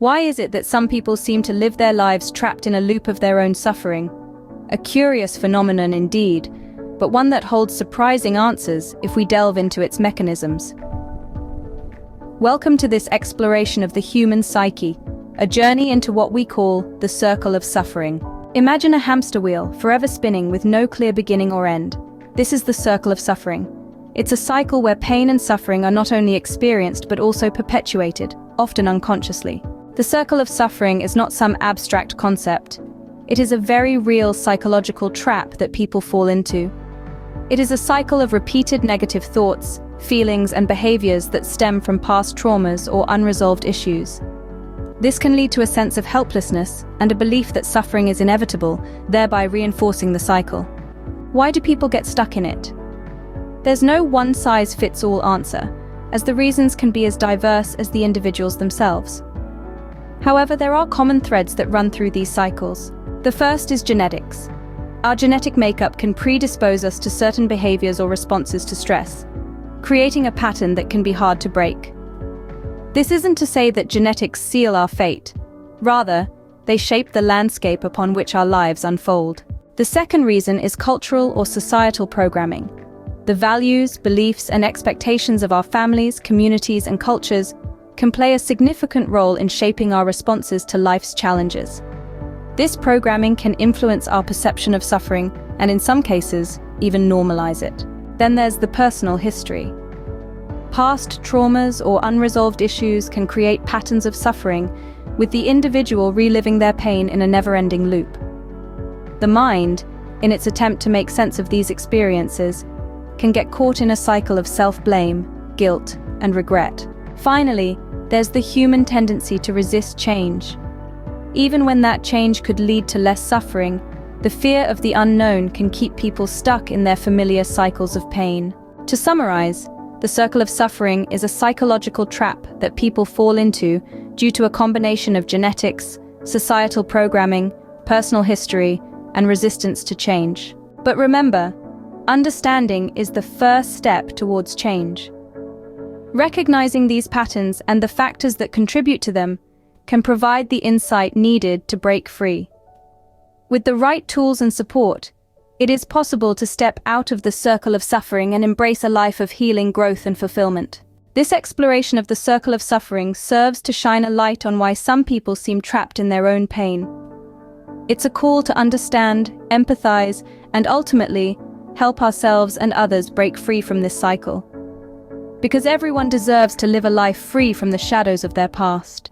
Why is it that some people seem to live their lives trapped in a loop of their own suffering? A curious phenomenon indeed, but one that holds surprising answers if we delve into its mechanisms. Welcome to this exploration of the human psyche, a journey into what we call the circle of suffering. Imagine a hamster wheel, forever spinning with no clear beginning or end. This is the circle of suffering. It's a cycle where pain and suffering are not only experienced but also perpetuated, often unconsciously. The circle of suffering is not some abstract concept. It is a very real psychological trap that people fall into. It is a cycle of repeated negative thoughts, feelings, and behaviors that stem from past traumas or unresolved issues. This can lead to a sense of helplessness and a belief that suffering is inevitable, thereby reinforcing the cycle. Why do people get stuck in it? There's no one-size-fits-all answer, as the reasons can be as diverse as the individuals themselves. However, there are common threads that run through these cycles. The first is genetics. Our genetic makeup can predispose us to certain behaviors or responses to stress, creating a pattern that can be hard to break. This isn't to say that genetics seal our fate. Rather, they shape the landscape upon which our lives unfold. The second reason is cultural or societal programming. The values, beliefs, and expectations of our families, communities, and cultures can play a significant role in shaping our responses to life's challenges. This programming can influence our perception of suffering and, in some cases, even normalize it. Then there's the personal history. Past traumas or unresolved issues can create patterns of suffering, with the individual reliving their pain in a never-ending loop. The mind, in its attempt to make sense of these experiences, can get caught in a cycle of self-blame, guilt, and regret. Finally, there's the human tendency to resist change. Even when that change could lead to less suffering, the fear of the unknown can keep people stuck in their familiar cycles of pain. To summarize, the circle of suffering is a psychological trap that people fall into due to a combination of genetics, societal programming, personal history, and resistance to change. But remember, understanding is the first step towards change. Recognizing these patterns and the factors that contribute to them can provide the insight needed to break free. With the right tools and support, it is possible to step out of the circle of suffering and embrace a life of healing, growth, and fulfillment. This exploration of the circle of suffering serves to shine a light on why some people seem trapped in their own pain. It's a call to understand, empathize, and ultimately help ourselves and others break free from this cycle. Because everyone deserves to live a life free from the shadows of their past.